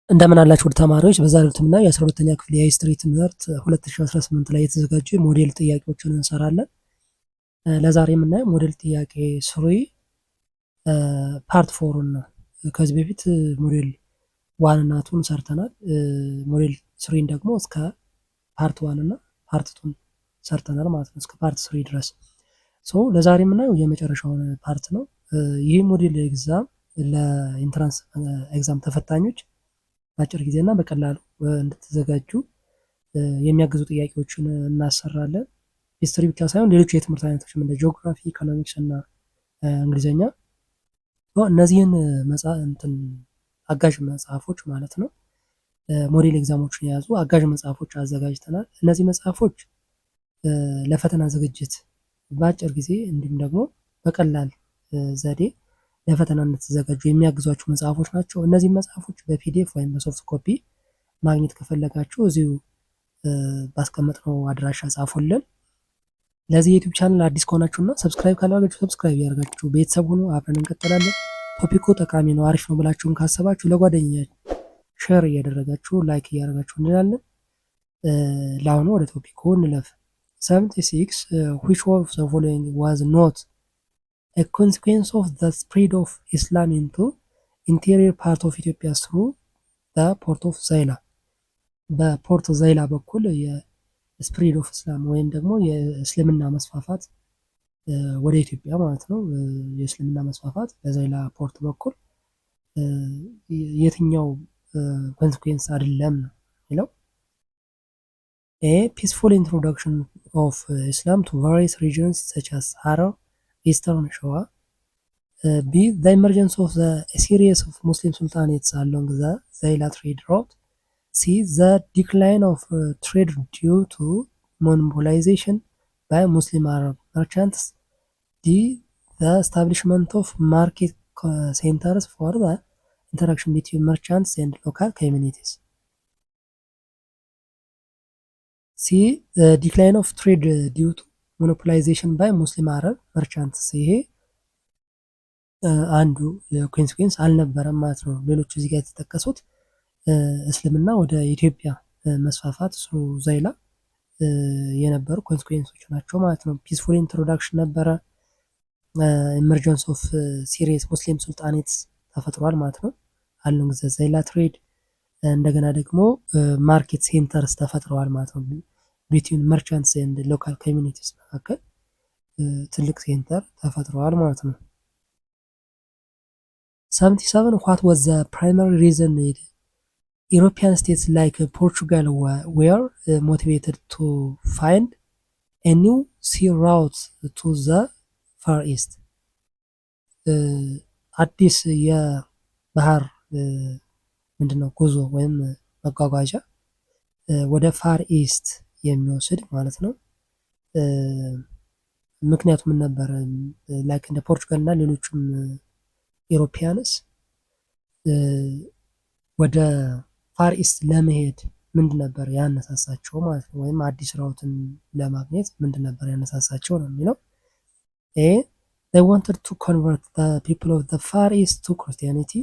እንደምን አላችሁ ውድ ተማሪዎች። በዛሬው ትምህርት የ12ኛ ክፍል የሂስትሪ ትምህርት 2018 ላይ የተዘጋጁ ሞዴል ጥያቄዎችን እንሰራለን። ለዛሬ የምናየው ሞዴል ጥያቄ 3 ፓርት 4 ነው። ከዚህ በፊት ሞዴል 1 እና 2 ሰርተናል። ሞዴል 3 ደግሞ እስከ ፓርት 1 እና ፓርት 2 ሰርተናል ማለት ነው፣ እስከ ፓርት 3 ድረስ። ለዛሬ የምናየው የመጨረሻውን ፓርት ነው። ይህ ሞዴል ኤግዛም ለኢንትራንስ ኤግዛም ተፈታኞች በአጭር ጊዜና በቀላሉ እንድትዘጋጁ የሚያግዙ ጥያቄዎችን እናሰራለን። ሂስትሪ ብቻ ሳይሆን ሌሎች የትምህርት አይነቶችም እንደ ጂኦግራፊ፣ ኢኮኖሚክስ እና እንግሊዝኛ እነዚህን አጋዥ መጽሐፎች ማለት ነው ሞዴል ኤግዛሞችን የያዙ አጋዥ መጽሐፎች አዘጋጅተናል። እነዚህ መጽሐፎች ለፈተና ዝግጅት በአጭር ጊዜ እንዲሁም ደግሞ በቀላል ዘዴ ለፈተና እንድትዘጋጁ የሚያግዟችሁ መጽሐፎች ናቸው። እነዚህ መጽሐፎች በፒዲኤፍ ወይም በሶፍት ኮፒ ማግኘት ከፈለጋችሁ እዚሁ ባስቀመጥነው አድራሻ ጻፉልን። ለዚህ ዩቲዩብ ቻናል አዲስ ከሆናችሁና ሰብስክራይብ ካላደረጋችሁ ሰብስክራይብ እያደረጋችሁ ቤተሰብ ሁኑ። አብረን እንቀጥላለን። ቶፒኩ ጠቃሚ ነው፣ አሪፍ ነው ብላችሁን ካሰባችሁ ለጓደኛ ሼር እያደረጋችሁ ላይክ እያደረጋችሁ እንላለን። ለአሁኑ ወደ ቶፒኩ እንለፍ። 76 which of the following was not a consequence of the spread of Islam into interior part of Ethiopia through the port of Zaila? በፖርት ዘይላ በኩል የስፕሪድ ኦፍ እስላም ወይም ደግሞ የእስልምና መስፋፋት ወደ ኢትዮጵያ ማለት ነው። የእስልምና መስፋፋት በዘይላ ፖርት በኩል የትኛው ኮንሲኩዌንስ አይደለም ነው የሚለው። A peaceful introduction of Islam to various regions such as Harar, Eastern Showa. B the emergence of a series of Muslim sultanates along the Zaila trade route. C the decline of trade due to monopolization by Muslim Arab merchants. D the establishment of market centers for the interaction between merchants and local communities. C the decline of trade due to monopolization by Muslim Arab merchants. ይሄ አንዱ ኮንሲኩዌንስ አልነበረም ማለት ነው። ሌሎቹ እዚህ ጋር የተጠቀሱት እስልምና ወደ ኢትዮጵያ መስፋፋት ስሩ ዘይላ የነበሩ ኮንሲኩዌንሶች ናቸው ማለት ነው። ፒስፉል ኢንትሮዳክሽን ነበረ። ኢመርጀንስ ኦፍ ሲሪየስ ሙስሊም ሱልጣኔትስ ተፈጥሯል ማለት ነው አሉን ጊዜ ዘይላ ትሬድ። እንደገና ደግሞ ማርኬት ሴንተርስ ተፈጥረዋል ማለት ነው። ቢትዊን መርቻንትስ ኤንድ ሎካል ኮሚኒቲስ መካከል ትልቅ ሴንተር ተፈጥረዋል ማለት ነው። 77 what was the primary reason European states like Portugal were motivated to find a new sea route to the Far East? አዲስ የባህር ምንድነው ጉዞ ወይም መጓጓዣ ወደ ፋር ኢስት የሚወስድ ማለት ነው። ምክንያቱ ምን ነበር? ላይክ እንደ ፖርቹጋል እና ሌሎችም ኢሮፒያንስ ወደ ፋር ኢስት ለመሄድ ምንድን ነበር ያነሳሳቸው ማለት ነው። ወይም አዲስ ራውትን ለማግኘት ምንድን ነበር ያነሳሳቸው ነው የሚለው። ኤ they wanted to convert the people of the Far East to Christianity.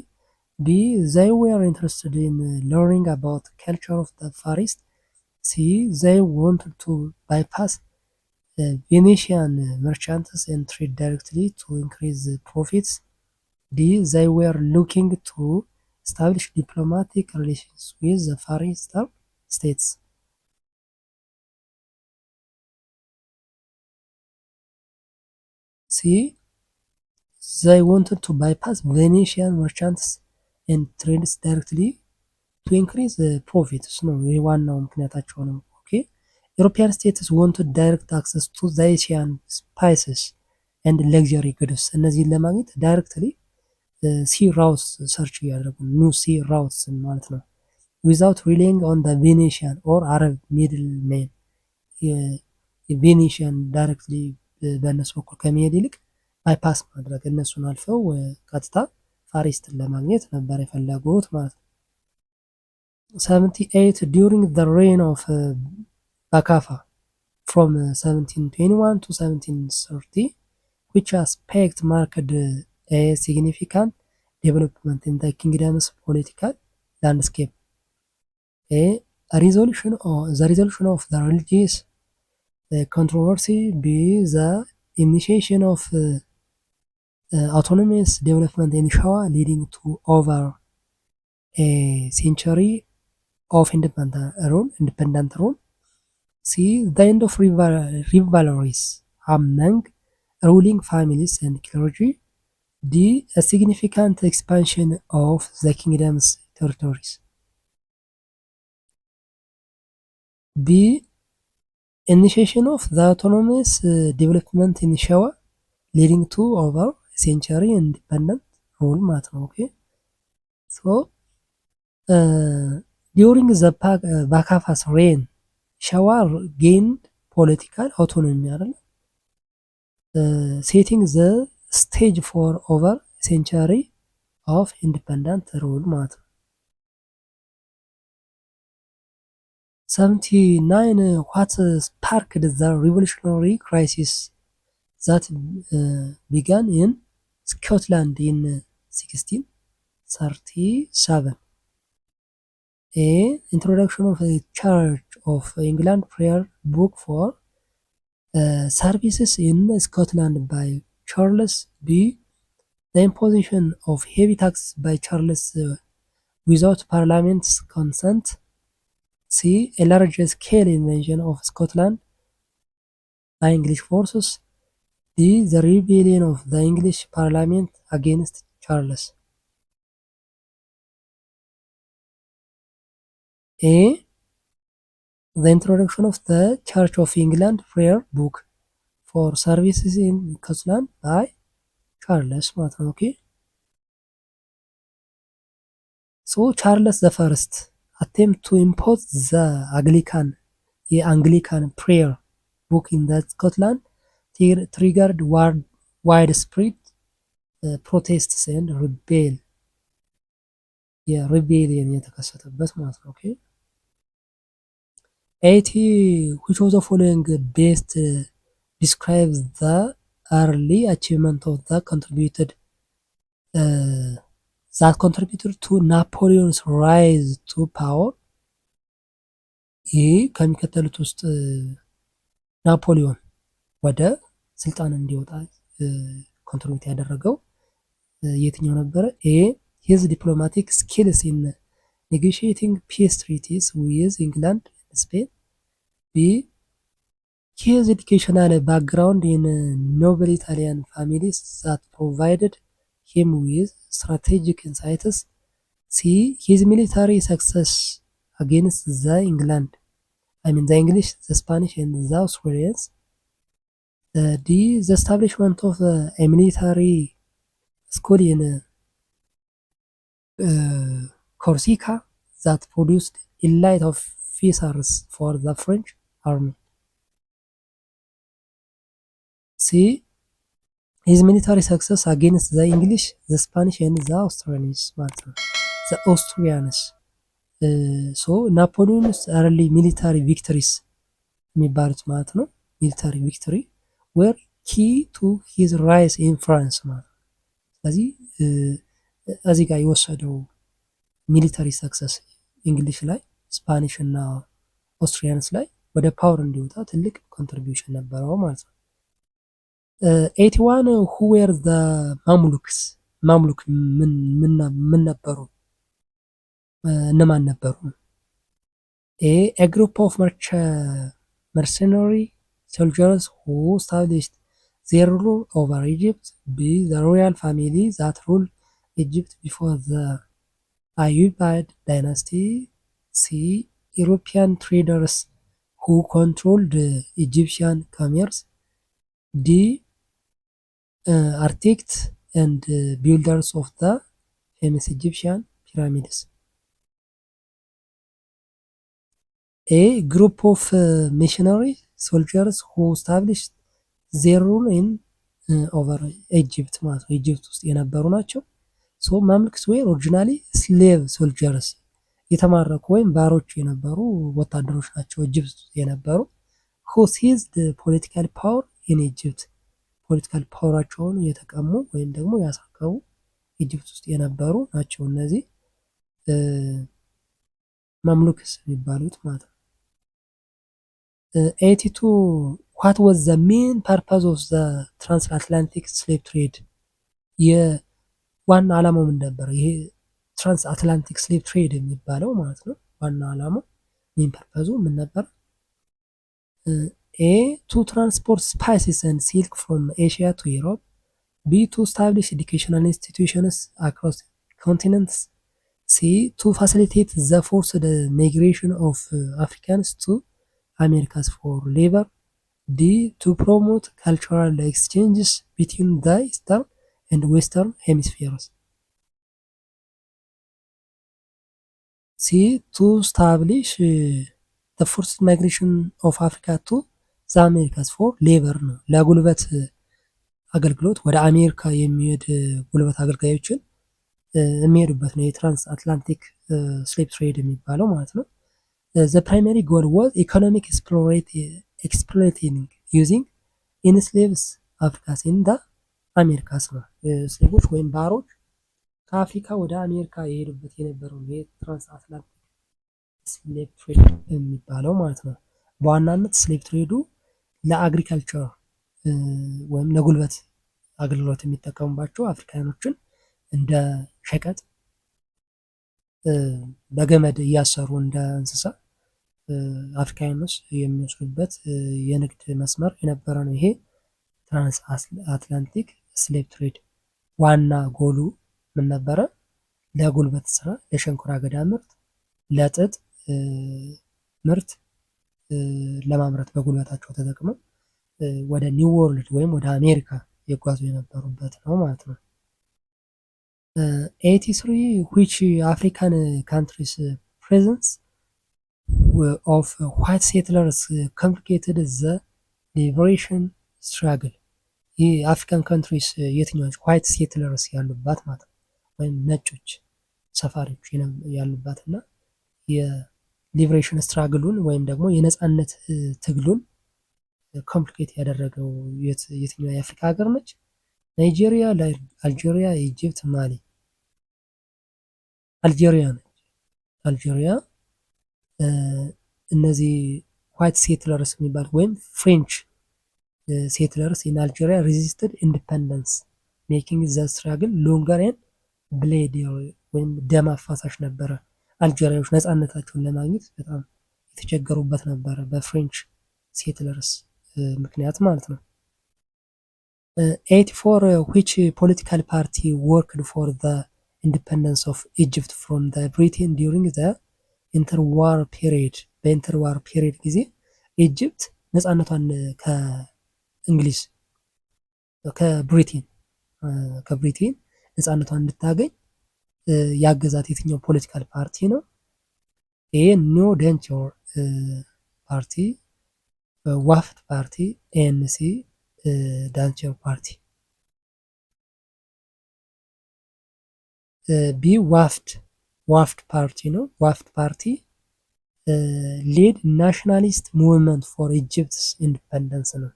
B they were interested in learning about the culture of the Far East. C they wanted to bypass Venetian merchants and trade directly to increase profits. D they were looking to establish diplomatic relations with the Far Eastern states. C they wanted to bypass Venetian merchants and trades directly to increase the profits ነው። ይህ ዋናው ምክንያታቸው ነው። ኦኬ European states wanted direct access to the Asian spices and luxury goods. እነዚህን ለማግኘት ዳይሬክትሊ ሲ ራውትስ ሰርች እያደረጉ ኒው ሲ ራውትስ ማለት ነው። ዊዛውት ሪሌይንግ ኦን ዘ ቬኔሽያን ኦር አረብ ሚድል ሜን። የቬኔሽያን ዳይሬክትሊ በእነሱ በኩል ከመሄድ ይልቅ ባይፓስ ማድረግ እነሱን አልፈው ቀጥታ ፋሪስትን ለማግኘት ነበር የፈለጉት ማለት ነው። 78 during the reign of Bakafa from 1721 to 1730 which aspect marked a significant development in the kingdom's political landscape? A resolution or the resolution of the religious controversy. B the initiation of autonomous development in Shawa leading to over a century of independent rule. C the end of rivalries among ruling families and clergy. D a significant expansion of the kingdom's territories. B initiation of the autonomous development in Shawa leading to over a century independent rule ማለት ነው። ኦኬ ሶ during the Bakafa's reign Shawa gained political autonomy አይደል setting the stage for over a century of independent rule ማለት ነው። 79 what sparked the revolutionary crisis that began in Scotland in 1637. A introduction of the Church of England prayer book for services in Scotland by Charles. B the imposition of heavy taxes by Charles without Parliament's consent. C a large scale invasion of Scotland by English forces. D the rebellion of the English Parliament against Charles. A the introduction of the Church of England prayer book for services in Scotland by Charles ማለት ነው። ኦኬ ሶ ቻርለስ ዘ ፈርስት attempt to impose the የአንግሊካን prayer book in the Scotland triggered widespread protests and rebellion የተከሰተበት ማለት ነው። ኦኬ 80 which of the following best describes the early achievement of the contributed to Napoleon's rise to power. ይህ ከሚከተሉት ውስጥ ናፖሊዮን ወደ ስልጣን እንዲወጣ ኮንትሪቢዩት ያደረገው የትኛው ነበረ? ኤ his diplomatic skills in negotiating peace treaties with England and Spain. B his educational background in noble Italian families that provided him with strategic insights. C his military success against the English, the Spanish and the Australians. D the establishment of a military school in Corsica that produced elite officers for the French army. C his military success against the English, the Spanish and the Australians ማለት ነው። the Austrians ሶ ናፖሊዮንስ early military victories የሚባሉት ማለት ነው። ሚሊታሪ ቪክቶሪ were key to his rise in France ማለት ነው። ስለዚህ እዚህ ጋር የወሰደው ሚሊታሪ ሰክሰስ እንግሊሽ ላይ ስፓኒሽ እና ኦስትሪያንስ ላይ ወደ ፓወር እንዲወጣ ትልቅ ኮንትሪቢዩሽን ነበረው ማለት ነው። 81 who were the ማሙሉክስ ማሙሉክ ምን ነበሩ? እነማን ነበሩ? A group of mercenary soldiers who established their rule over Egypt. B the royal family that ruled Egypt before the Ayyubid dynasty. C European traders who controlled Egyptian commerce. D architects and builders of the famous Egyptian pyramids. A group of missionary soldiers who established their rule in over Egypt ማለት ነው። ኢጅፕት ውስጥ የነበሩ ናቸው። ሶ ማምልክስ ወይ ኦሪጂናሊ ስሌቭ ሶልጀርስ የተማረኩ ወይም ባሮች የነበሩ ወታደሮች ናቸው ኢጅፕት ውስጥ የነበሩ። who seized political power in Egypt ፖለቲካል ፓወራቸውን የተቀሙ ወይም ደግሞ ያሳከቡ ኢጅፕት ውስጥ የነበሩ ናቸው እነዚህ ማምሉክስ የሚባሉት ማለት ነው። 82 ዋት ዋዝ ዘ ሜን ፐርፐዝ ኦፍ ዘ ትራንስአትላንቲክ ስሌቭ ትሬድ የዋና ዓላማው ምን ነበር? ይሄ ትራንስአትላንቲክ ስሌቭ ትሬድ የሚባለው ማለት ነው። ዋና ዓላማው ሜን ፐርፐዙ ምን ነበር? ኤ ቱ ትራንስፖርት ስፓይስስ ኤንድ ሲልክ ፍሮም ኤሽያ ቱ ዩሮፕ፣ ቢ ቱ ስታብሊሽ ኤዱኬሽናል ኢንስቲትዩሽንስ አክሮስ ኮንቲነንትስ፣ ሲ ቱ ፋሲሊቴት ዘ ፎርስድ ማይግሬሽን ኦፍ አፍሪካንስ ቱ አሜሪካስ ፎር ሌበር፣ ዲ ቱ ፕሮሞት ካልቸራል ኤክስቼንጅስ ቢትዊን ዘ ኢስተርን ኤንድ ዌስተርን ሄሚስፌርስ። ሲ ቱ ስታብሊሽ ዘ ፎርስድ ማይግሬሽን ኦፍ አፍሪካ ቱ ዘ አሜሪካስ ፎር ሌበር ነው። ለጉልበት አገልግሎት ወደ አሜሪካ የሚሄድ ጉልበት አገልጋዮችን የሚሄዱበት ነው የትራንስ አትላንቲክ ስሌቭ ትሬድ የሚባለው ማለት ነው። ዘ ፕራይመሪ ጎል ዋዝ ኢኮኖሚክ ኤክስፕሎይቲንግ ዩዚንግ ኢንስሌቭስ አፍሪካስ ኢን ዘ አሜሪካስ ነው። ስሌቮች ወይም ባሮች ከአፍሪካ ወደ አሜሪካ የሄዱበት የነበረው የትራንስ አትላንቲክ ስሌቭ ትሬድ የሚባለው ማለት ነው። በዋናነት ስሌቭ ትሬዱ ለአግሪካልቸር ወይም ለጉልበት አገልግሎት የሚጠቀሙባቸው አፍሪካኖችን እንደ ሸቀጥ በገመድ እያሰሩ እንደ እንስሳ አፍሪካኖች የሚወስዱበት የንግድ መስመር የነበረ ነው። ይሄ ትራንስ አትላንቲክ ስሌቭ ትሬድ ዋና ጎሉ ምን ነበረ? ለጉልበት ስራ፣ ለሸንኮራ አገዳ ምርት፣ ለጥጥ ምርት ለማምረት በጉልበታቸው ተጠቅመው ወደ ኒው ወርልድ ወይም ወደ አሜሪካ የጓዙ የነበሩበት ነው ማለት ነው። 83 which African countries presence of white settlers complicated the liberation struggle። ይህ አፍሪካን ካንትሪስ የትኛዎች ዋይት ሴትለርስ ያሉባት ማለት ነው ወይም ነጮች ሰፋሪዎች ያሉባት እና የሊበሬሽን ስትራግሉን ወይም ደግሞ የነፃነት ትግሉን ኮምፕሊኬት ያደረገው የትኛው የአፍሪካ ሀገር ነች? ናይጄሪያ፣ አልጄሪያ፣ ኢጅፕት፣ ማሊ። አልጄሪያ ነች። አልጄሪያ እነዚህ ዋይት ሴትለርስ የሚባሉት ወይም ፍሬንች ሴትለርስ ኢን አልጄሪያ ሬዚስትድ ኢንዲፐንደንስ ሜኪንግ ዘ ስትራግል ሎንገር ኤንድ ብሌዲ ወይም ደም አፋሳሽ ነበረ። አልጄሪያዎች ነፃነታቸውን ለማግኘት በጣም የተቸገሩበት ነበረ በፍሬንች ሴትለርስ ምክንያት ማለት ነው። 84 which political party worked for the independence of Egypt from the Britain during the interwar period። በኢንተርዋር ፔሪድ ጊዜ ኢጅፕት ነፃነቷን ከእንግሊዝ ከብሪቴን ነፃነቷን እንድታገኝ ያገዛት የትኛው ፖለቲካል ፓርቲ ነው? ይሄ ኒው ደንቸር ፓርቲ፣ ዋፍት ፓርቲ፣ ኤንሲ ዳንቸር ፓርቲ። ቢ ዋፍት ፓርቲ ነው። ዋፍት ፓርቲ ሌድ ናሽናሊስት ሙቭመንት ፎር ኢጅፕትስ ኢንዲፐንደንስ ነው።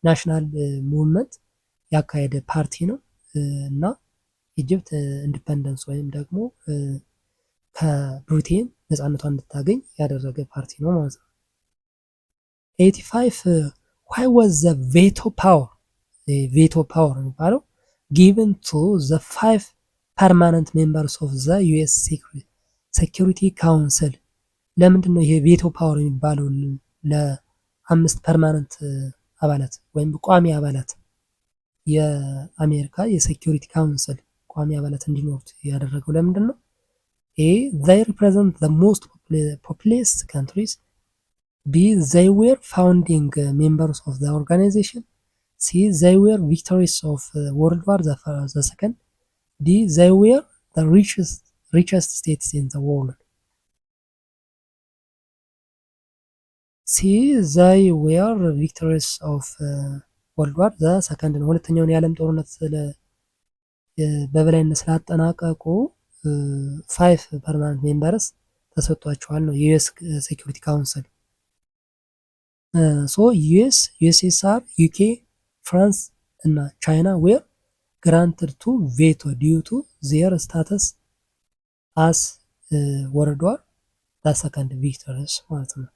ናሽናል ሙቭመንት ያካሄደ ፓርቲ ነው እና ኢጅፕት ኢንዲፐንደንስ ወይም ደግሞ ከብሪቴን ነፃነቷን እንድታገኝ ያደረገ ፓርቲ ነው ማለት ነው። 85 why was the veto power የሚባለው given to the 5 permanent members of the US Security Council? ለምንድን ነው ይሄ ቬቶ ፓወር የሚባለው ለ5 ፐርማነንት አባላት ወይም ቋሚ አባላት የአሜሪካ የሴኪሪቲ ካውንስል ቋሚ አባላት እንዲኖሩት ያደረገው ለምንድን ነው? ኤ they represent the most populous countries፣ B they were founding members of the organization፣ C they were victories of World War the Second፣ D they were the richest states in the world። ሲ they were victories of World War the Second ነው። ሁለተኛውን የዓለም ጦርነት በበላይነት ስላጠናቀቁ 5 ፐርማነንት ሜምበርስ ተሰጥቷቸዋል ነው የዩኤስ ሴኪሪቲ ካውንስል። ሶ ዩኤስ፣ ዩኤስኤስአር፣ ዩኬ፣ ፍራንስ እና ቻይና ዌር ግራንትድ ቱ ቬቶ ዲዩ ቱ ዜር ስታተስ አስ ወርልድ ዋር ሰከንድ ቪክተርስ ማለት ነው።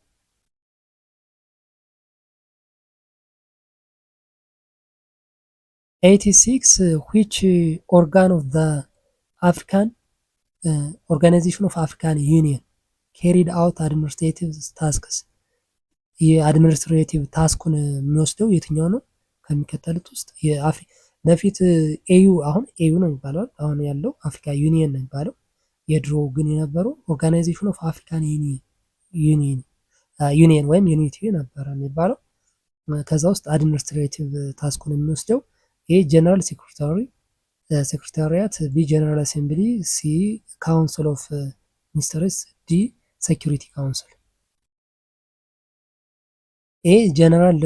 86 which organ of the African Organization of African Union carried out administrative tasks የአድሚኒስትሬቲቭ ታስኩን የሚወስደው የትኛው ነው ከሚከተሉት ውስጥ? በፊት ኤዩ አሁን ኤዩ ነው የሚባለው፣ አሁን ያለው አፍሪካ ዩኒየን ነው የሚባለው። የድሮ ግን የነበረው ኦርጋናይዜሽን ኦፍ አፍሪካን ዩኒየን ወይም ዩኒቲ ነበረ የሚባለው። ከዛ ውስጥ አድሚኒስትሬቲቭ ታስኩን የሚወስደው ኤ ጀነራል ሴክሬታሪያት፣ ቢ ጀነራል አሴምብሊ፣ ሲ ካውንስል ኦፍ ሚኒስተርስ፣ ዲ ሴኪሪቲ ካውንስል። ኤ ጀነራል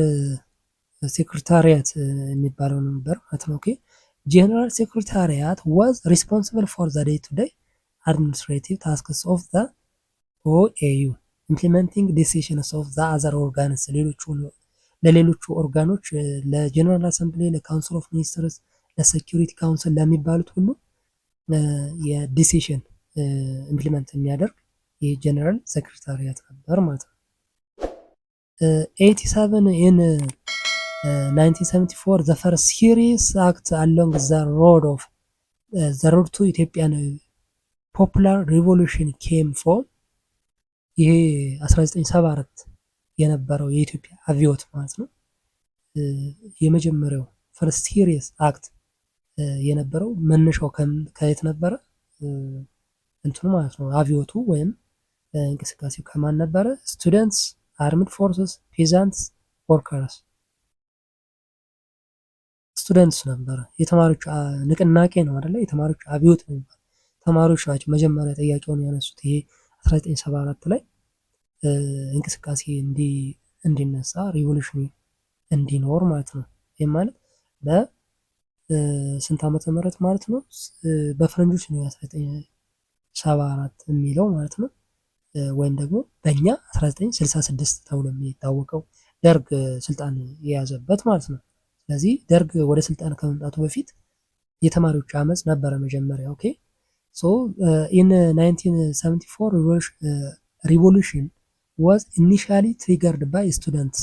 ሴክሬታሪያት የሚባለው ነበር ማለት ነው። ኦኬ ጀነራል ሴክሬታሪያት ዋዝ ሪስፖንሲብል ፎር ዘ ዴይ ቱ ዴይ አድሚኒስትሬቲቭ ታስክስ ኦፍ ዘ ኦኤዩ ኢምፕሊመንቲንግ ዲሲሽንስ ኦፍ ዘ አዘር ኦርጋንስ። ለሌሎቹ ኦርጋኖች ለጀነራል አሰምብሊ፣ ለካውንስል ኦፍ ሚኒስትርስ፣ ለሴኪሪቲ ካውንስል ለሚባሉት ሁሉ የዲሲሽን ኢምፕሊመንት የሚያደርግ የጀነራል ሴክሬታሪያት ነበር ማለት ነው። 87 in 1974 the first serious act along the road to Ethiopian popular revolution came from ይሄ 1974 የነበረው የኢትዮጵያ አብዮት ማለት ነው። የመጀመሪያው ፈርስት ሲሪየስ አክት የነበረው መነሻው ከየት ነበረ? እንትኑ ማለት ነው አብዮቱ ወይም እንቅስቃሴው ከማን ነበረ? ስቱደንትስ፣ አርምድ ፎርስስ፣ ፔዛንትስ፣ ወርከርስ። ስቱደንትስ ነበረ። የተማሪዎች ንቅናቄ ነው አይደለ? የተማሪዎች አብዮት ነው የሚባለው። ተማሪዎች ናቸው መጀመሪያ ጥያቄውን ያነሱት። ይሄ 1974 ላይ እንቅስቃሴ እንዲነሳ ሪቮሉሽን እንዲኖር ማለት ነው። ይህ ማለት በስንት ዓመተ ምህረት ማለት ነው? በፈረንጆች ነው 1974 የሚለው ማለት ነው። ወይም ደግሞ በእኛ 1966 ተብሎ የሚታወቀው ደርግ ስልጣን የያዘበት ማለት ነው። ስለዚህ ደርግ ወደ ስልጣን ከመምጣቱ በፊት የተማሪዎች አመፅ ነበረ መጀመሪያ። ኦኬ ሶ ኢን 1974 revolution was initially triggered by student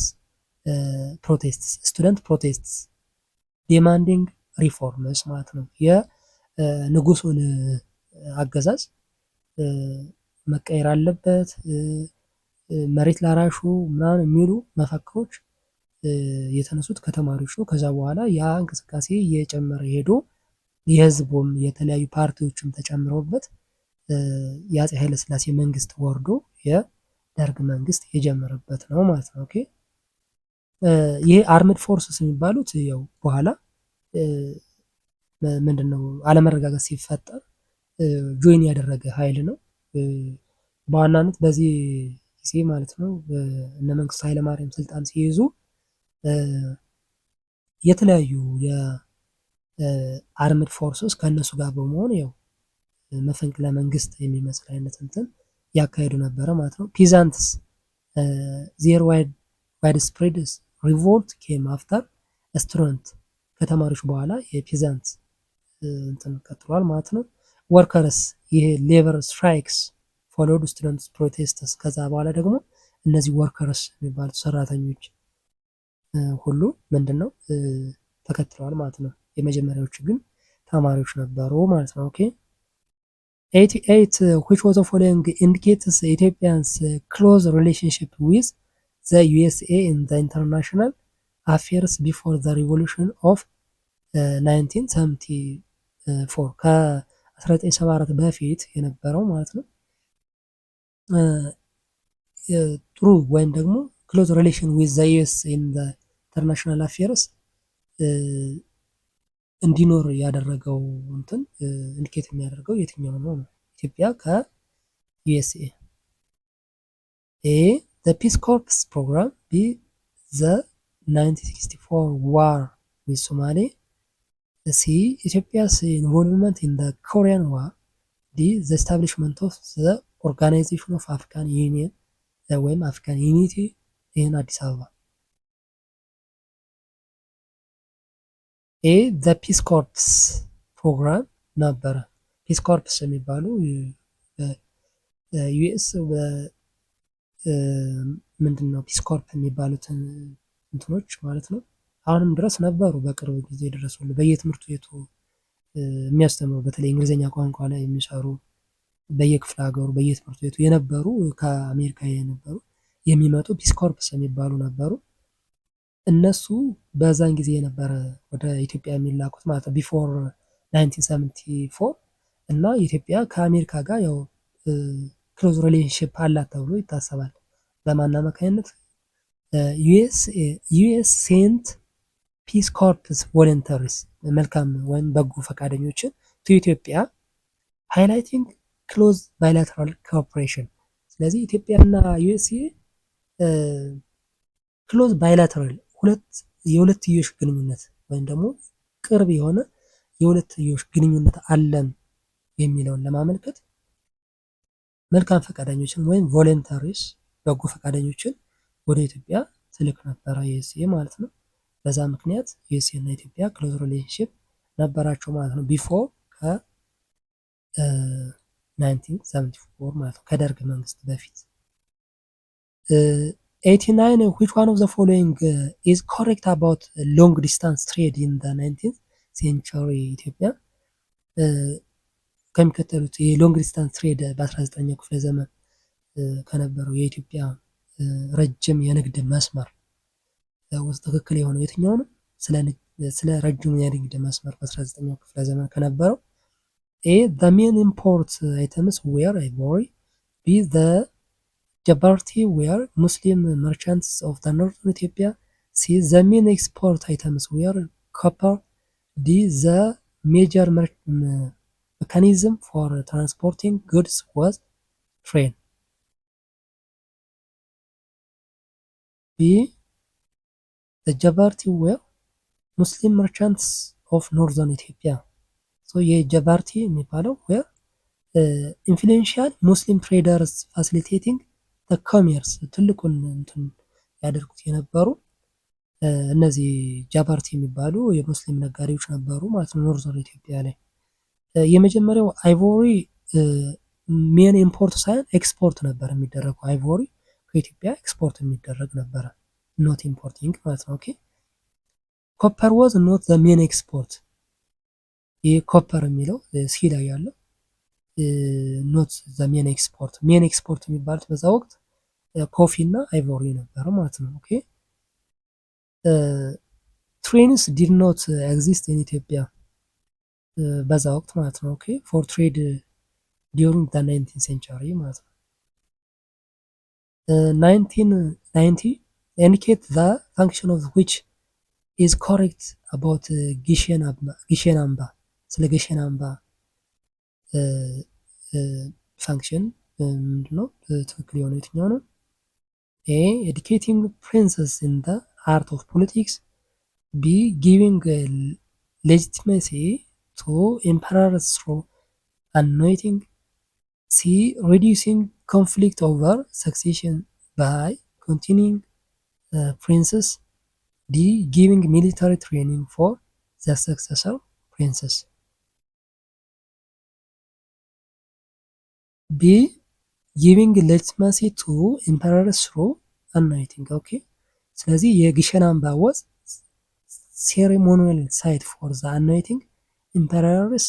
protests demanding reforms ማለት ነው። የንጉሱን አገዛዝ መቀየር አለበት፣ መሬት ላራሹ ምናምን የሚሉ መፈክሮች የተነሱት ከተማሪዎች ነው። ከዛ በኋላ ያ እንቅስቃሴ እየጨመረ ሄዶ የህዝቡም የተለያዩ ፓርቲዎችም ተጨምረውበት የአፄ ኃይለስላሴ መንግስት ወርዶ የደርግ መንግስት የጀመረበት ነው ማለት ነው። ኦኬ ይሄ አርምድ ፎርስስ የሚባሉት ያው በኋላ ምንድነው አለመረጋጋት ሲፈጠር ጆይን ያደረገ ኃይል ነው። በዋናነት በዚህ ጊዜ ማለት ነው እነ መንግስቱ ኃይለማርያም ስልጣን ሲይዙ የተለያዩ የአርምድ ፎርስስ ከእነሱ ጋር በመሆን ያው መፈንቅለ መንግስት የሚመስል አይነት እንትን ያካሄዱ ነበረ ማለት ነው። ፒዛንትስ ዜር ዋይድ ስፕሬድ ሪቮልት ኬም አፍተር ስቱደንት፣ ከተማሪዎች በኋላ የፒዛንት እንትን ቀጥሏል ማለት ነው። ወርከርስ ይሄ ሌበር ስትራይክስ ፎሎድ ስቱደንትስ ፕሮቴስትስ፣ ከዛ በኋላ ደግሞ እነዚህ ወርከርስ የሚባሉት ሰራተኞች ሁሉ ምንድን ነው ተከትለዋል ማለት ነው። የመጀመሪያዎቹ ግን ተማሪዎች ነበሩ ማለት ነው። ኦኬ 88 which was the following indicates Ethiopia's close relationship with the USA in the international affairs before the revolution of 1974 ከ1974 በፊት የነበረው ማለት ነው ጥሩ ወይም ደግሞ ክሎዝ ሪሌሽን ዊዝ ዘ ዩኤስ ኢን ዘ ኢንተርናሽናል አፌርስ እንዲኖር ያደረገው እንትን ኢንዲኬት የሚያደርገው የትኛው ነው? ኢትዮጵያ ከዩኤስኤ። ኤ ዘ ፒስ ኮርፕስ ፕሮግራም፣ ቢ ዘ 1964 ዋር ዊዝ ሶማሌ፣ ሲ ኢትዮጵያስ ኢንቮልቭመንት ኢን ዘ ኮሪያን ዋር፣ ዲ ዘ ኤስታብሊሽመንት ኦፍ ዘ ኦርጋናይዜሽን ኦፍ አፍሪካን ዩኒየን ወይም አፍሪካን ዩኒቲ ይህን አዲስ አበባ። ኤ ዘ ፒስ ኮርፕስ ፕሮግራም ነበረ። ፒስ ኮርፕስ የሚባሉ ዩኤስ ምንድን ነው ፒስኮርፕ የሚባሉትን እንትኖች ማለት ነው አሁንም ድረስ ነበሩ። በቅርብ ጊዜ ድረስ ሁሉ በየትምህርት ቤቱ የሚያስተምሩ በተለይ እንግሊዝኛ ቋንቋ ላይ የሚሰሩ በየክፍለ ሀገሩ በየትምህርት ቤቱ የነበሩ ከአሜሪካ የነበሩ የሚመጡ ፒስኮርፕስ የሚባሉ ነበሩ። እነሱ በዛን ጊዜ የነበረ ወደ ኢትዮጵያ የሚላኩት ማለት ነው ቢፎር 1974 እና ኢትዮጵያ ከአሜሪካ ጋር ያው ክሎዝ ሪሌሽንሽፕ አላት ተብሎ ይታሰባል። በማን አማካኝነት ዩኤስ ሴንት ፒስ ኮርፕስ ቮለንተሪስ መልካም ወይም በጎ ፈቃደኞችን ቱ ኢትዮጵያ ሃይላይቲንግ ክሎዝ ባይላተራል ኮኦፕሬሽን። ስለዚህ ኢትዮጵያና ዩኤስኤ ክሎዝ ባይላተራል የሁለትዮሽ ግንኙነት ወይም ደግሞ ቅርብ የሆነ የሁለትዮሽ ግንኙነት አለን የሚለውን ለማመልከት መልካም ፈቃደኞችን ወይም ቮለንተሪስ በጎ ፈቃደኞችን ወደ ኢትዮጵያ ትልክ ነበረ ዩኤስኤ ማለት ነው። በዛ ምክንያት ዩኤስኤ እና ኢትዮጵያ ክሎዝ ሪሌሽንሽፕ ነበራቸው ማለት ነው ቢፎር ከ1974 ማለት ነው ከደርግ መንግስት በፊት። 89 which one of the following is correct about long distance trade in the 19th century ኢትዮጵያ ከሚከተሉት የሎንግ ዲስታንስ ትሬድ በ19ኛው ክፍለ ዘመን ከነበረው የኢትዮጵያ ረጅም የንግድ መስመር ውስጥ ትክክል የሆነው የትኛው ነው? ስለ ረጅሙ የንግድ መስመር በ19ኛው ክፍለ ዘመን ከነበረው A. The main import items were ivory. B. The Jabarti were Muslim merchants of the northern Ethiopia. C. The main export items were copper. D. The major mechanism for transporting goods was train. B. The Jabarti were Muslim merchants of northern Ethiopia. የጀባርቲ የሚባለው ኢንፍሉዌንሻል ሙስሊም ትሬደርስ ፋሲሊቴቲንግ ኮሜርስ ትልቁን እንትን ያደርጉት የነበሩ እነዚህ ጃባርቲ የሚባሉ የሙስሊም ነጋዴዎች ነበሩ ማለት ነው ኖርዘርን ኢትዮጵያ ላይ። የመጀመሪያው አይቮሪ ሜን ኢምፖርት ሳይሆን ኤክስፖርት ነበር የሚደረገው። አይቮሪ ከኢትዮጵያ ኤክስፖርት የሚደረግ ነበረ ኖት ኢምፖርቲንግ ማለት ነው። ኦኬ ኮፐር ዋዝ ኖት ዘ ሜን ኤክስፖርት። ይህ ኮፐር የሚለው ሲ ላይ ያለው ኖት ዘ ሜን ኤክስፖርት። ሜን ኤክስፖርት የሚባሉት በዛ ወቅት ኮፊ እና አይቮሪ ነበር ማለት ነው። ኦኬ ትሬንስ ዲድ ኖት ኤግዚስት ኢን ኢትዮጵያ በዛ ወቅት ማለት ነው። ኦኬ ፎር ትሬድ ዲዩሪንግ ዘ 19th ሴንቸሪ ማለት ነው። 1990 indicate the function of which is correct about ጊሼን አምባ። ስለ ጊሼን አምባ ፋንክሽን ምንድነው ትክክል የሆነ የትኛው ነው? ኤ ኤዱኬቲንግ ፕሪንሰስ ኢን ዘ አርት ኦፍ ፖለቲክስ። ቢ ጊቪንግ ሌጂቲሜሲ ቱ ኤምፐረርስ ትሩ አኖይንቲንግ። ሲ ሪዲዩሲንግ ኮንፍሊክት ኦቨር ሰክሴሽን ባይ ኮንቲኒንግ ፕሪንሰስ። ዲ ጊቪንግ ሚሊታሪ ትሬኒንግ ፎር ዘ ሰክሰሰር ፕሪንሰስ። ቢ ጊቪንግ ሌጂቲማሲ ቱ ኢምፐረርስ ትሩ አኖይንቲንግ። ኦኬ ስለዚህ የግሸን አምባ ወዝ ሴሬሞኒያል ሳይት ፎር ዘ አኖይንቲንግ ኢምፐረርስ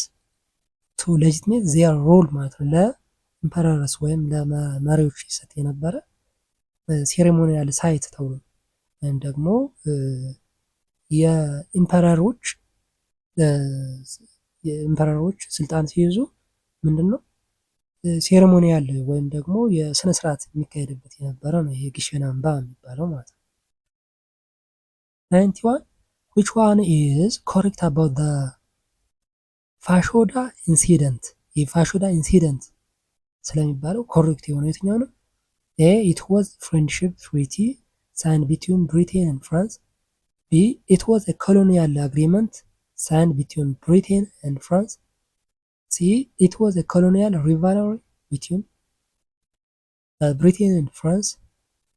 ቱ ሌጂቲሜት ዜር ሮል ማለት ነው። ለኢምፐረርስ ወይም ለመሪዎች ይሰጥ የነበረ ሴሬሞኒያል ሳይት ተብሎ ወይም ደግሞ የኢምፐረሮች ስልጣን ሲይዙ ምንድን ነው ሴሬሞኒያል ወይም ደግሞ የስነ ስርዓት የሚካሄድበት የነበረ ነው ይሄ ግሸን አምባ የሚባለው ማለት ነው። 91 which one is correct about the ፋሾዳ ኢንሲደንት። የፋሾዳ ኢንሲደንት ስለሚባለው ኮሬክት የሆነው የትኛው ነው? ኤ it was friendship treaty signed between Britain and France. B it was a colonial agreement signed between Britain and France. C it was a colonial rivalry between Britain and France.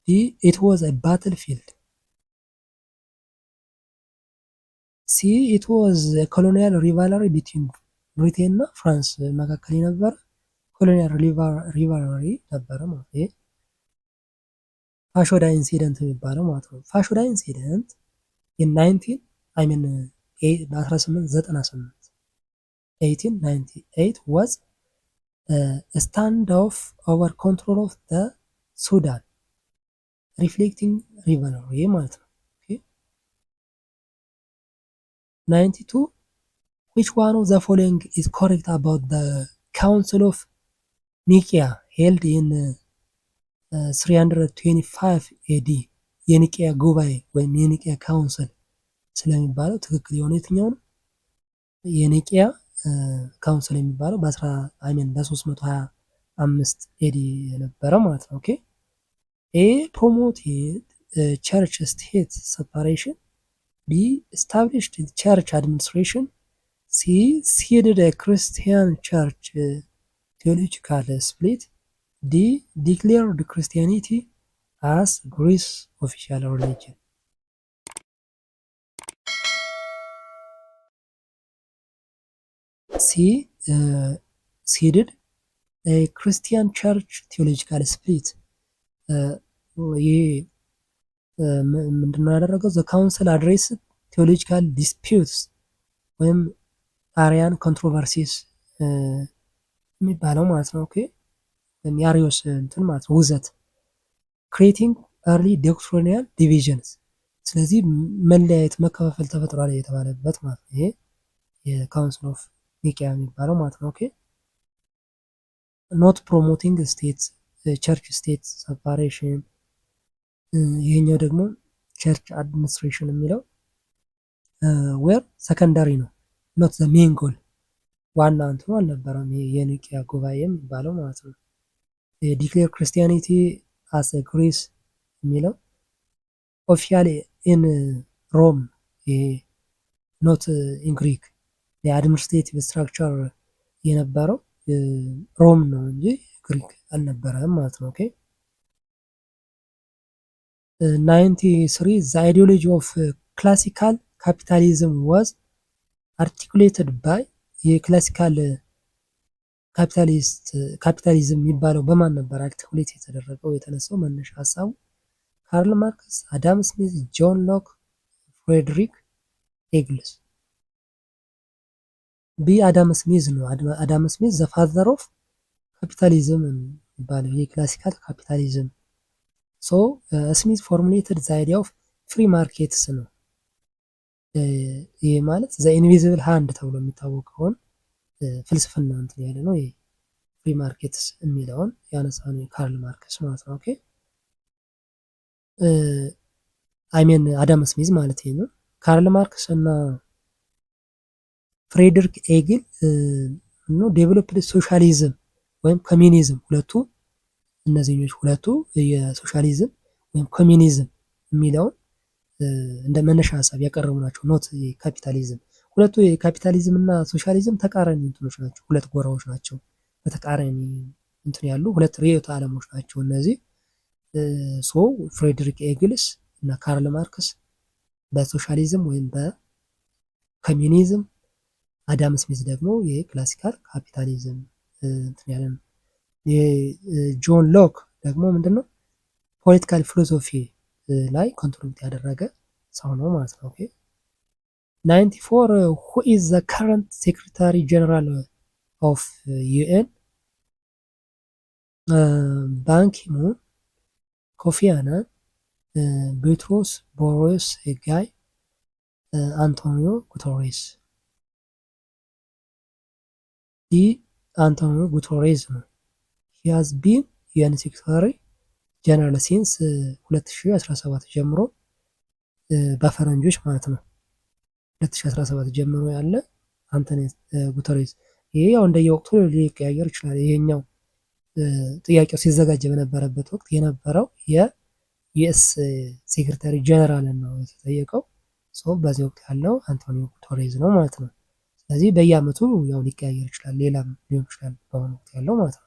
D it was a battlefield. C it was a colonial rivalry between Britain እና ፍራንስ መካከል የነበረ ኮሎኒያል ሪቫልሪ ነበረ ማለት ነው። ፋሾዳ ኢንሲደንት የሚባለው ማለት ነው። ፋሾዳ ኢንሲደንት በ1898 1898 was a standoff over control of the Sudan reflecting rivalry ማለት ነው። 92 which one of the following is correct about the Council of Nicaea held in 325 AD የኒቂያ ጉባኤ ወይም የኒቂያ ካውንስል ስለሚባለው ትክክል የሆነ የትኛው ነው? የኒቂያ ካውንስል የሚባለው በ325 ኤዲ የነበረ ማለት ነው። ኦኬ ኤ ፕሮሞቴድ ቸርች ስቴት ሰፓሬሽን፣ ቢ ስታብሊሽድ ቸርች አድሚኒስትሬሽን፣ ሲ ሲድድ ክርስቲያን ቸርች ቴዎሎጂካል ስፕሊት፣ ዲ ዲክሌርድ ክርስቲያኒቲ አስ ግሪስ ኦፊሻል ሪሊጅን። ሲ ሲድድ ክርስቲያን ቸርች ቴዎሎጂካል ስፕሊት። ይህ ምንድነው ያደረገው? ዘ ካውንስል አድሬስ ቴዎሎጂካል ዲስፒዩትስ ወይም አሪያን ኮንትሮቨርሲስ የሚባለው ማለት ነው። ኦኬ የአሪዮስ እንትን ማለት ነው ውዘት ክሬቲንግ ኤርሊ ዶክትሪናል ዲቪዥንስ። ስለዚህ መለያየት መከፋፈል ተፈጥሯል የተባለበት ማለት ነው። ይሄ የካውንስል ኦፍ ኒቂያ የሚባለው ማለት ነው። ኦኬ ኖት ፕሮሞቲንግ ስቴት ቸርች ስቴት ሰፓሬሽን። ይሄኛው ደግሞ ቸርች አድሚኒስትሬሽን የሚለው ዌር ሰከንዳሪ ነው ኖት ዘ ሜን ጎል፣ ዋና እንትኑ አልነበረም። የኒቂያ ጉባኤ የሚባለው ማለት ነው። ዲክሌር ክርስቲያኒቲ አስ ግሪስ የሚለው ኦፊሻሊ ኢን ሮም ኖት ኢን ግሪክ የአድሚኒስትሬቲቭ ስትራክቸር የነበረው ሮም ነው እንጂ ግሪክ አልነበረም ማለት ነው። ኦኬ 93 ዘ አይዲዮሎጂ ኦፍ ክላሲካል ካፒታሊዝም ዋዝ አርቲኩሌትድ ባይ የክላሲካል ካፒታሊዝም የሚባለው በማን ነበር አርቲኩሌት የተደረገው የተነሳው መነሻ ሀሳቡ? ካርል ማርክስ፣ አዳም ስሚዝ፣ ጆን ሎክ፣ ፍሬድሪክ ኤግልስ። ቢ አዳም ስሚዝ ነው። አዳም ስሚዝ ዘ ፋዘር ኦፍ ካፒታሊዝም የሚባለው የክላሲካል ካፒታሊዝም። ሶ ስሚዝ ፎርሙሌትድ ዘ አይዲያ ኦፍ ፍሪ ማርኬትስ ነው። ይህ ማለት ዘ ኢንቪዚብል ሃንድ ተብሎ የሚታወቀውን ፍልስፍና እንትን ያለ ነው። ፍሪ ማርኬትስ የሚለውን ያነሳ ነው ካርል ማርክስ ማለት ነው። ኦኬ አይሜን አዳም ስሚዝ ማለት ነው። ካርል ማርክስ እና ፍሬድሪክ ኤግል ነው ዴቨሎፕድ ሶሻሊዝም ወይም ኮሚኒዝም። እነዚህኞች ሁለቱ የሶሻሊዝም ወይም ኮሚኒዝም የሚለውን እንደ መነሻ ሀሳብ ያቀረቡ ናቸው። ኖት የካፒታሊዝም። ሁለቱ የካፒታሊዝም እና ሶሻሊዝም ተቃራኒ እንትኖች ናቸው። ሁለት ጎራዎች ናቸው። በተቃራኒ እንትን ያሉ ሁለት ርዕዮተ ዓለሞች ናቸው እነዚህ። ሶ ፍሬድሪክ ኤግልስ እና ካርል ማርክስ በሶሻሊዝም ወይም በኮሚኒዝም፣ አዳም ስሚዝ ደግሞ የክላሲካል ካፒታሊዝም እንትን ያለ ነው። ጆን ሎክ ደግሞ ምንድነው ፖለቲካል ፊሎሶፊ ላይ ኮንትሪቢዩት ያደረገ ሰው ነው ማለት ነው። ኦኬ 94 who is the current secretary general of UN? ባንኪሙን፣ ኮፊ አናን፣ ጴጥሮስ ቦሮስ ጋይ፣ አንቶኒዮ ጉተሬስ። ዲ አንቶኒዮ ጉተሬስ ነው። he has been UN secretary ጀነራል ሲንስ 2017 ጀምሮ በፈረንጆች ማለት ነው 2017 ጀምሮ ያለ አንቶኒዮ ጉተሬስ። ይሄ ያው እንደየወቅቱ ሊቀያየር ይችላል። ይሄኛው ጥያቄው ሲዘጋጅ በነበረበት ወቅት የነበረው የዩኤስ ሴክሬታሪ ጀነራል ነው የተጠየቀው። በዚህ ወቅት ያለው አንቶኒዮ ጉተሬስ ነው ማለት ነው። ስለዚህ በየአመቱ ያው ሊቀያየር ይችላል፣ ሌላም ሊሆን ይችላል በአሁኑ ወቅት ያለው ማለት ነው።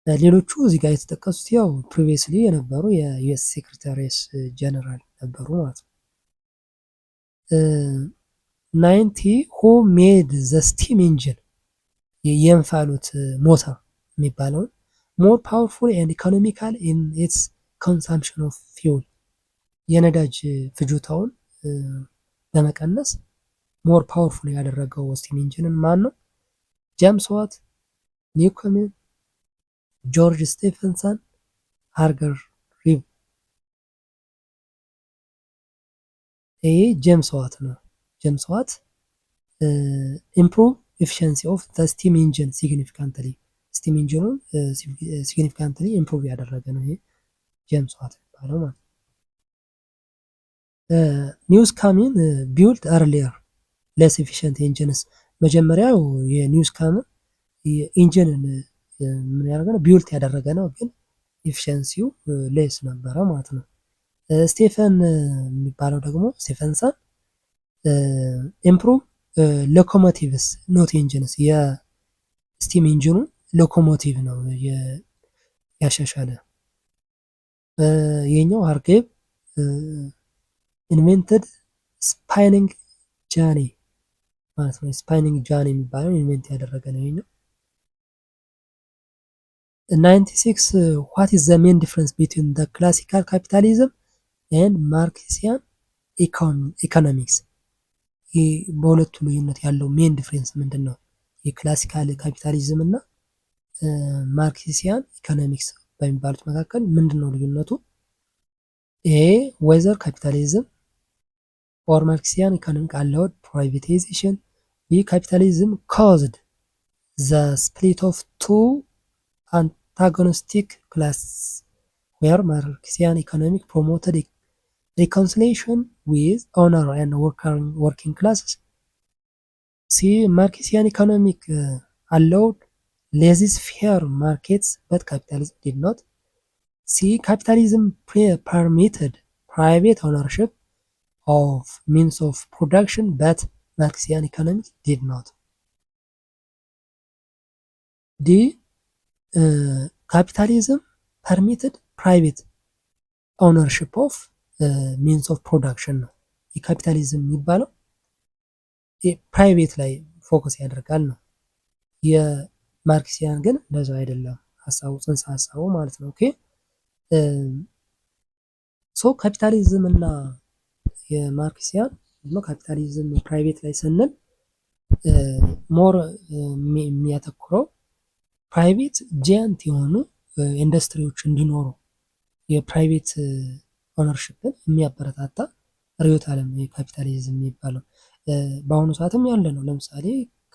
ሌሎቹ እዚህ ጋር የተጠቀሱት ያው ፕሪቪየስሊ የነበሩ የዩኤስ ሴክሬታሪስ ጀነራል ነበሩ ማለት ነው። 90 who made the steam engine? የእንፋሎት ሞተር የሚባለውን ሞር ፓወርፉል ኤንድ ኢኮኖሚካል ኢን ኢትስ ኮንሳምፕሽን ኦፍ ፊውል የነዳጅ ፍጆታውን በመቀነስ ሞር ፓወርፉል ያደረገው ስቲም ኢንጂንን ማን ነው? ጄምስ ዋት፣ ኒውኮምን፣ ጆርጅ ስቴፈንሰን፣ ሃርገር ሪቭ። ይሄ ጄምስ ዋት ነው። ጄምስ ዋት ኢምፕሩቭ ኤፊሽንሲ ኦፍ ስቲም ኢንጂን ሲግኒፊካንትሊ ስቲም ኢንጂኑን ሲግኒፊካንትሊ ኢምፕሩቭ ያደረገ ነው። ይሄ ጄምስ ዋት የሚባለው ማለት ነው። ኒውስ ካሚን ቢውልድ አርሊየር ሌስ ኤፊሽንት ኢንጂንስ መጀመሪያው የኒውስ ካምን ኢንጂንን ምን ያደረገ ነው? ቢውልት ያደረገ ነው፣ ግን ኤፊሽንሲው ሌስ ነበረ ማለት ነው። ስቴፈን የሚባለው ደግሞ ስቴፈንሰን ኢምፕሩቭ ሎኮሞቲቭስ ኖት ኢንጂንስ የስቲም ኢንጂኑ ሎኮሞቲቭ ነው ያሻሻለ። ይህኛው ሃርጌቭ ኢንቨንትድ ስፓይኒንግ ጃኒ ማለት ነው። ስፓይኒንግ ጃኒ የሚባለው ኢንቨንት ያደረገ ነው ይሄኛው። 96 ዋት ኢዝ ዘ ሜን ዲፍረንስ ቢትዊን ዘ ክላሲካል ካፒታሊዝም ኤንድ ማርክሲያን ኢኮኖሚክስ? በሁለቱ ልዩነት ያለው ሜን ዲፍረንስ ምንድን ነው? የክላሲካል ካፒታሊዝም እና ማርክሲያን ኢኮኖሚክስ በሚባሉት መካከል ምንድን ነው ልዩነቱ? ኤ ዌዘር ካፒታሊዝም ኦር ማርክሲያን ኢኮኖሚክ አላውድ ፕራይቬታይዜሽን፣ ቢ ካፒታሊዝም ካውዝድ ዘ ስፕሊት ኦፍ ቱ antagonistic classes where Marxian economic promoted reconciliation with owner and working classes. See, Marxian economic allowed laissez-faire markets, but capitalism did not. See, capitalism permitted private ownership of means of production, but Marxian economics did not. D. ካፒታሊዝም ፐርሚትድ ፕራይቬት ኦውነርሽፕ ኦፍ ሚንስ ኦፍ ፕሮዳክሽን ነው። የካፒታሊዝም የሚባለው ፕራይቬት ላይ ፎከስ ያደርጋል ነው። የማርክሲያን ግን እንደዛ አይደለም ሀሳቡ፣ ጽንሰ ሀሳቡ ማለት ነው። ኦኬ ሶ ካፒታሊዝም እና የማርክሲያን ካፒታሊዝም ፕራይቬት ላይ ስንል ሞር የሚያተኩረው ፕራይቬት ጂያንት የሆኑ ኢንዱስትሪዎች እንዲኖሩ የፕራይቬት ኦነርሽፕን የሚያበረታታ ርዕዮተ ዓለም የካፒታሊዝም የሚባለው በአሁኑ ሰዓትም ያለ ነው። ለምሳሌ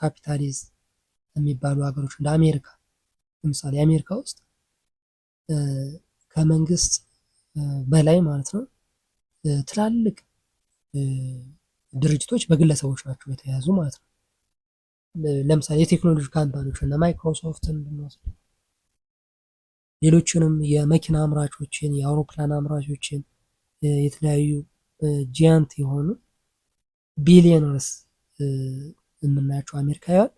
ካፒታሊዝም የሚባሉ ሀገሮች እንደ አሜሪካ፣ ለምሳሌ አሜሪካ ውስጥ ከመንግስት በላይ ማለት ነው ትላልቅ ድርጅቶች በግለሰቦች ናቸው የተያዙ ማለት ነው። ለምሳሌ የቴክኖሎጂ ካምፓኒዎች እና ማይክሮሶፍትን ብንወስድ ሌሎችንም የመኪና አምራቾችን፣ የአውሮፕላን አምራቾችን፣ የተለያዩ ጂያንት የሆኑ ቢሊየነርስ የምናያቸው አሜሪካውያን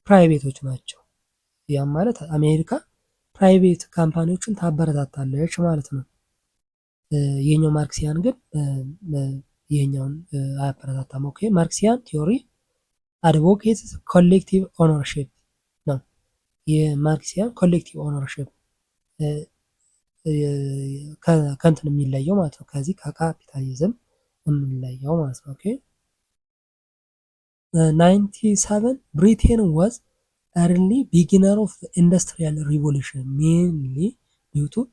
ፕራይቬቶች ናቸው። ያም ማለት አሜሪካ ፕራይቬት ካምፓኒዎችን ታበረታታለች ማለት ነው። ይህኛው ማርክሲያን ግን ይህኛውን አያበረታታም። ኦኬ ማርክሲያን ቲዮሪ አድቮኬት ኮሌክቲቭ ኦነርሽፕ ነው። የማርክሲያን ኮሌክቲቭ ኦነርሽፕ ከእንትን የሚለየው ማለት ነው፣ ከዚህ ከካፒታሊዝም የሚለየው ማለት ነው። ኦኬ 97 ብሪቴን ዋዝ ኤርሊ ቢጊነር ኦፍ ኢንዱስትሪያል ሪቮሉሽን ሜንሊ ዲው ቱ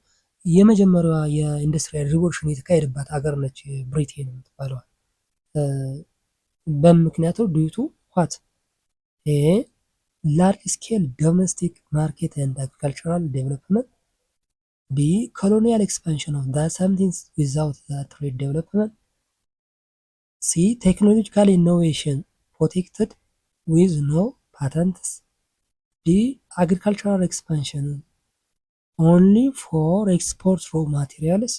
የመጀመሪያዋ የኢንዱስትሪያል ሪቮሉሽን የተካሄደባት ሀገር ነች ብሪቴን የምትባለዋ። በምክንያቱ ዲው ቱ ዋት ላርጅ ስኬል ዶሜስቲክ ማርኬት ኤንድ አግሪካልቸራል ዴቨሎፕመንት፣ ቢ ኮሎኒያል ኤክስፓንሽን ኦፍ ዘ ሰምቲንግስ ዊዛውት ዘ ትሬድ ዴቨሎፕመንት፣ ሲ ቴክኖሎጂካል ኢኖቬሽን protected with no patents, D agricultural expansion only for export raw materials,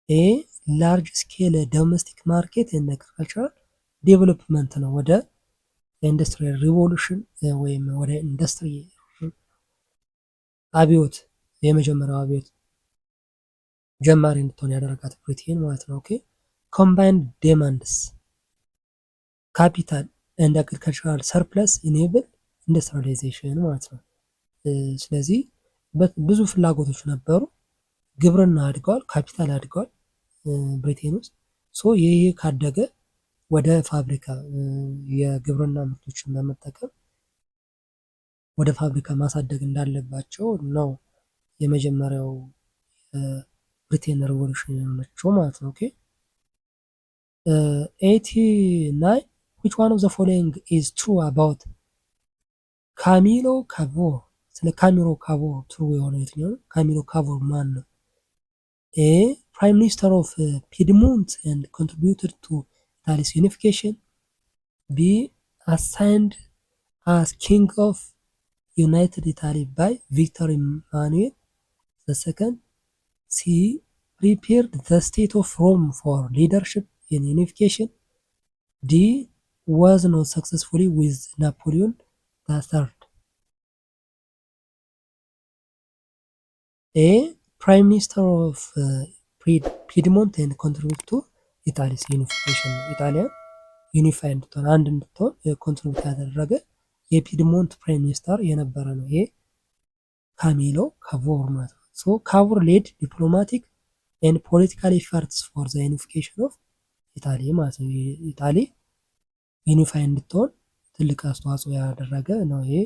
A large scale domestic market and agricultural development ነው። ወደ ኢንዱስትሪያል ሪቮሉሽን ወይም ወደ ኢንዱስትሪ አብዮት የመጀመሪያው አብዮት ጀማሪ እንድትሆን ያደረጋት ብሪቴን ማለት ነው። ኦኬ ኮምባይንድ ዴማንድስ ካፒታል ኤንድ አግሪካልቸራል ሰርፕለስ ኢኔብል ኢንዱስትሪያላይዜሽን ማለት ነው። ስለዚህ ብዙ ፍላጎቶች ነበሩ። ግብርና አድገዋል፣ ካፒታል አድገዋል ብሪቴን ውስጥ። ይህ ካደገ ወደ ፋብሪካ የግብርና ምርቶችን በመጠቀም ወደ ፋብሪካ ማሳደግ እንዳለባቸው ነው የመጀመሪያው ብሪቴን ሬቮሉሽን የሆነችው ማለት ነው። ኦኬ 89 which one of the following is true about ካሚሎ ካቮር? ስለ ካሚሎ ካቮር ትሩ የሆነ የትኛው ነው? ካሚሎ ካቮር ማን ነው? ኤ prime minister of Piedmont and contributed to Italy's unification. B assigned as king of United Italy by Victor Emmanuel II. C prepared the state of Rome for leadership in unification. D was not successfully with Napoleon III. A prime minister of Piedmont and contributed to Italy's unification. ኢጣሊያ ዩኒፋይ እንድትሆን አንድ እንድትሆን ኮንትሪቢዩት ያደረገ የፒድሞንት ፕራይም ሚኒስተር የነበረ ነው። ይሄ ካሚሎ ካቮር ማለት ነው። ሶ ካቮር ሌድ ዲፕሎማቲክ ኤንድ ፖለቲካል ኢፈርትስ ፎር ዘ ዩኒፊኬሽን ኦፍ ኢታሊ ማለት ነው። ኢታሊ ዩኒፋይ እንድትሆን ትልቅ አስተዋጽኦ ያደረገ ነው ይሄ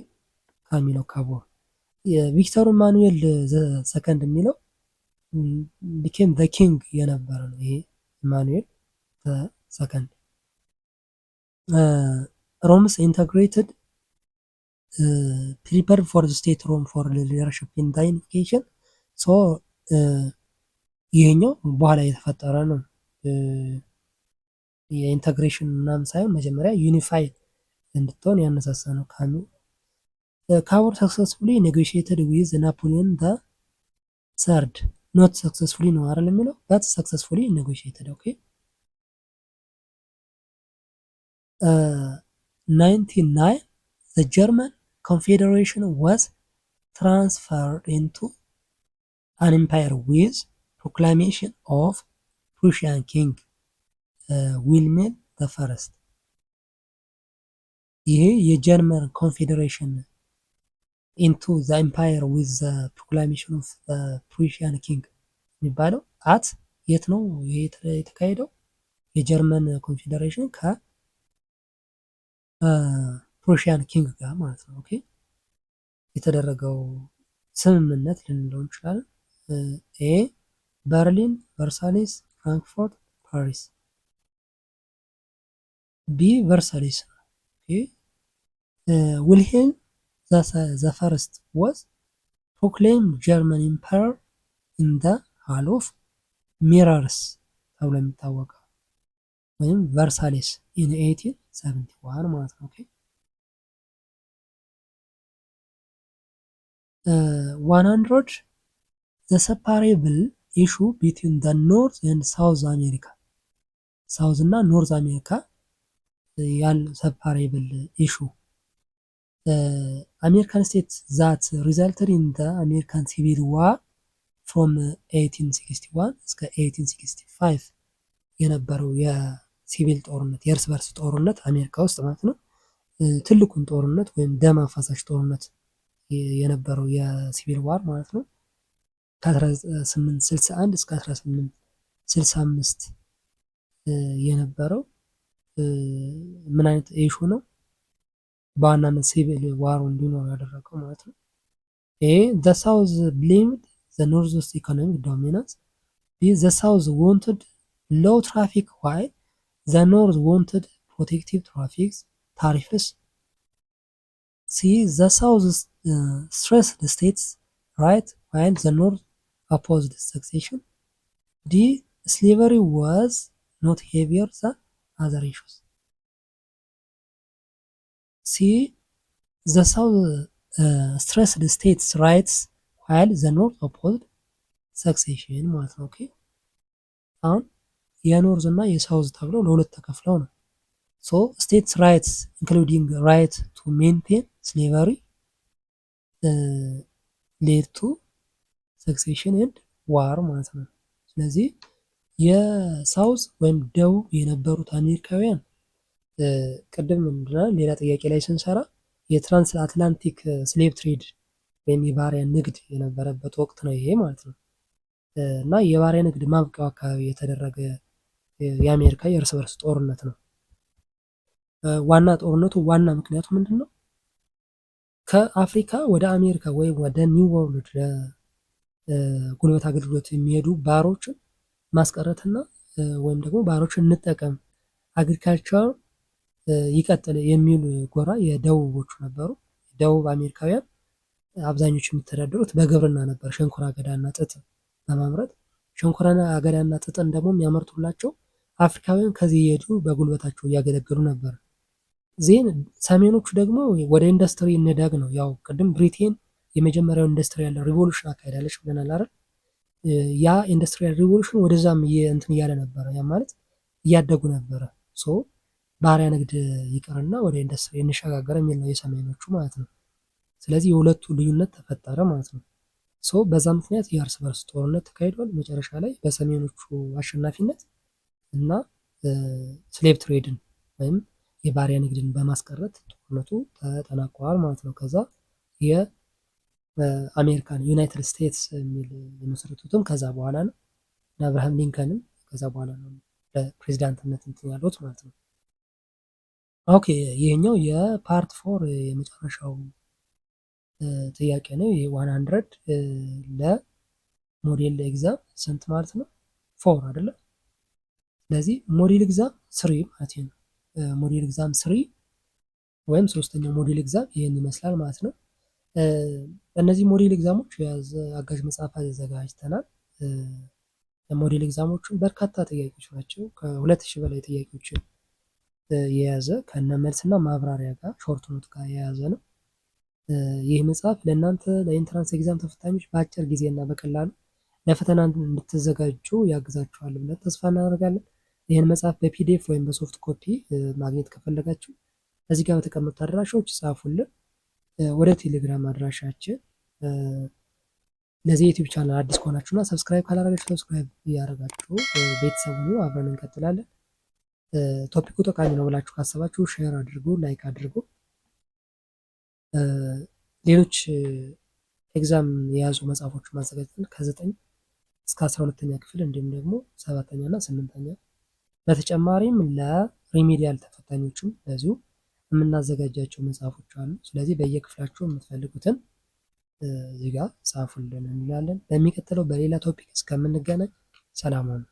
ካሚሎ ካቮር። የቪክተር ኢማኑኤል ሰከንድ የሚለው ቢኬም ዘ ኪንግ የነበረ ነው። ይሄ ኢማኑኤል ሰከንድ ሮምስ ኢንተግሬትድ ፕሪፐርድ ፎር ስቴት ሮም ፎር ሊደርሽፕ ኢን ዘ ዩኒፊኬሽን። ሶ ይሄኛው በኋላ የተፈጠረ ነው። የኢንተግሬሽን ምናምን ሳይሆን መጀመሪያ ዩኒፋይ እንድትሆን ያነሳሳ ነው። ካቮር ሰክሰስፉሊ ኔጎሽየትድ ዊዝ ናፖሊዮን ዘ ሰርድ ኖት ሰክሰስፉሊ ነው አይደል የሚለው በት ሰክሰስፉሊ ኔጎሽየትድ። ኦኬ 99 the German Confederation was transferred into an empire with proclamation of Prussian King Wilhelm I. ይሄ የጀርመን ኮንፌዴሬሽን ኢንቱ ዘ ኤምፓየር ዊዝ ዘ ፕሮክላሜሽን ኦፍ ፕሩሺያን ኪንግ የሚባለው የት ነው ይሄ የተካሄደው? የጀርመን ኮንፌዴሬሽን ከፕሩሺያን ኪንግ ጋር ማለት ነው። ኦኬ የተደረገው ስምምነት ልንለው እንችላለን። ኤ በርሊን፣ ቨርሳሊስ፣ ፍራንክፎርት፣ ፓሪስ። ቢ ቨርሳሊስ ነው። ዊልሄልም the first was proclaimed German Emperor in the Hall of Mirrors ተብሎ የሚታወቀው ወይም ቨርሳሊስ in 1871 ማለት ነው። 100 the separable issue between the North and South America ሳውዝ እና ኖርዝ አሜሪካ ያለ separable issue American states that resulted in the American Civil War from 1861 እስከ 1865 የነበረው የሲቪል ጦርነት የእርስ በርስ ጦርነት አሜሪካ ውስጥ ማለት ነው። ትልቁን ጦርነት ወይም ደም አፋሳሽ ጦርነት የነበረው የሲቪል ዋር ማለት ነው ከ1861 እስከ 1865 የነበረው ምን አይነት ኢሹ ነው? በዋናነት ሲቪል ዋሩ እንዲኖር ያደረገው ማለት ነው። the South blamed the North's economic dominance. The South wanted low traffic while the North wanted protective tariffs. C the South stressed the states' right while the North opposed succession. D slavery was not heavier than other issues. C the South stressed the states' rights while the North opposed succession ማለት ነው። ኦኬ አሁን የኖርዝ እና የሳውዝ ተብለው ለሁለት ተከፍለው ነው። ሶ ስቴትስ ራይትስ ኢንክሉዲንግ ራይት ቱ ሜንቴን ስሌቨሪ ሌድ ቱ ሰክሴሽን ኤንድ ዋር ማለት ነው። ስለዚህ የሳውዝ ወይም ደቡብ የነበሩት አሜሪካውያን ቅድም ምንድነው ሌላ ጥያቄ ላይ ስንሰራ የትራንስ አትላንቲክ ስሌቭ ትሬድ ወይም የባሪያ ንግድ የነበረበት ወቅት ነው ይሄ ማለት ነው። እና የባሪያ ንግድ ማብቂያው አካባቢ የተደረገ የአሜሪካ የእርስ በርስ ጦርነት ነው። ዋና ጦርነቱ ዋና ምክንያቱ ምንድን ነው? ከአፍሪካ ወደ አሜሪካ ወይም ወደ ኒው ወርልድ ጉልበት አገልግሎት የሚሄዱ ባሮችን ማስቀረትና ወይም ደግሞ ባሮችን እንጠቀም አግሪካልቸር ይቀጥል የሚሉ ጎራ የደቡቦቹ ነበሩ። ደቡብ አሜሪካውያን አብዛኞቹ የሚተዳደሩት በግብርና ነበር። ሸንኮራ አገዳና ጥጥ በማምረት ሸንኮራ አገዳና ጥጥን ደግሞ የሚያመርቱላቸው አፍሪካውያን ከዚህ እየሄዱ በጉልበታቸው እያገለገሉ ነበር። ዜን ሰሜኖቹ ደግሞ ወደ ኢንዱስትሪ እንደግ ነው። ያው ቅድም ብሪቴን የመጀመሪያው ኢንዱስትሪያል ሪቮሉሽን አካሄዳለች ብለናል አይደል? ያ ኢንዱስትሪያል ሪቮሉሽን ወደዛም እንትን እያለ ነበረ። ያ ማለት እያደጉ ነበረ። ሶ ባሪያ ንግድ ይቅርና ወደ ኢንዱስትሪ እንሸጋገር የሚል ነው የሰሜኖቹ ማለት ነው። ስለዚህ የሁለቱ ልዩነት ተፈጠረ ማለት ነው። ሶ በዛ ምክንያት የእርስ በርስ ጦርነት ተካሂዷል። መጨረሻ ላይ በሰሜኖቹ አሸናፊነት እና ስሌቭ ትሬድን ወይም የባሪያ ንግድን በማስቀረት ጦርነቱ ተጠናቋል ማለት ነው። ከዛ የአሜሪካን ዩናይትድ ስቴትስ የሚል የመሰረቱትም ከዛ በኋላ ነው። እና አብርሃም ሊንከንም ከዛ በኋላ ነው ለፕሬዚዳንትነት እንትን ያሉት ማለት ነው። ኦኬ ይሄኛው የፓርት ፎር የመጨረሻው ጥያቄ ነው። ይሄ 100 ለሞዴል ኤግዛም ስንት ማለት ነው? 4 አይደለ? ስለዚህ ሞዴል ኤግዛም 3 ማለት ነው። ሞዴል ኤግዛም 3 ወይም ሶስተኛው ሞዴል ኤግዛም ይሄን ይመስላል ማለት ነው። እነዚህ ሞዴል ኤግዛሞች የያዘ አጋዥ መጽሐፍ አዘጋጅተናል። ሞዴል ኤግዛሞቹን በርካታ ጥያቄዎች ናቸው። ከ2000 በላይ ጥያቄዎችን የያዘ ከነ መልስና ማብራሪያ ጋር ሾርት ኖት ጋር የያዘ ነው። ይህ መጽሐፍ ለእናንተ ለኢንትራንስ ኤግዛም ተፈታኞች በአጭር ጊዜና በቀላሉ ለፈተና እንድትዘጋጁ ያግዛችኋል ብለን ተስፋ እናደርጋለን። ይህን መጽሐፍ በፒዲኤፍ ወይም በሶፍት ኮፒ ማግኘት ከፈለጋችሁ እዚህ ጋር በተቀመጡት አድራሻዎች ጻፉልን። ወደ ቴሌግራም አድራሻችን ለዚህ ዩቲዩብ ቻናል አዲስ ከሆናችሁና ሰብስክራይብ ካላደረጋችሁ ሰብስክራይብ እያደረጋችሁ ቤተሰቡን አብረን እንቀጥላለን። ቶፒኩ ጠቃሚ ነው ብላችሁ ካሰባችሁ ሼር አድርጉ፣ ላይክ አድርጉ። ሌሎች ኤግዛም የያዙ መጽሐፎችን ማዘጋጀትን ከ9 እስከ 12ኛ ክፍል እንዲሁም ደግሞ 7ኛ እና 8ኛ በተጨማሪም ለሪሜዲያል ተፈታኞችም በዚሁ የምናዘጋጃቸው መጽሐፎች አሉ። ስለዚህ በየክፍላችሁ የምትፈልጉትን እዚህ ጋር ጻፉልን እንላለን። በሚቀጥለው በሌላ ቶፒክ እስከምንገናኝ ሰላም ሁኑ።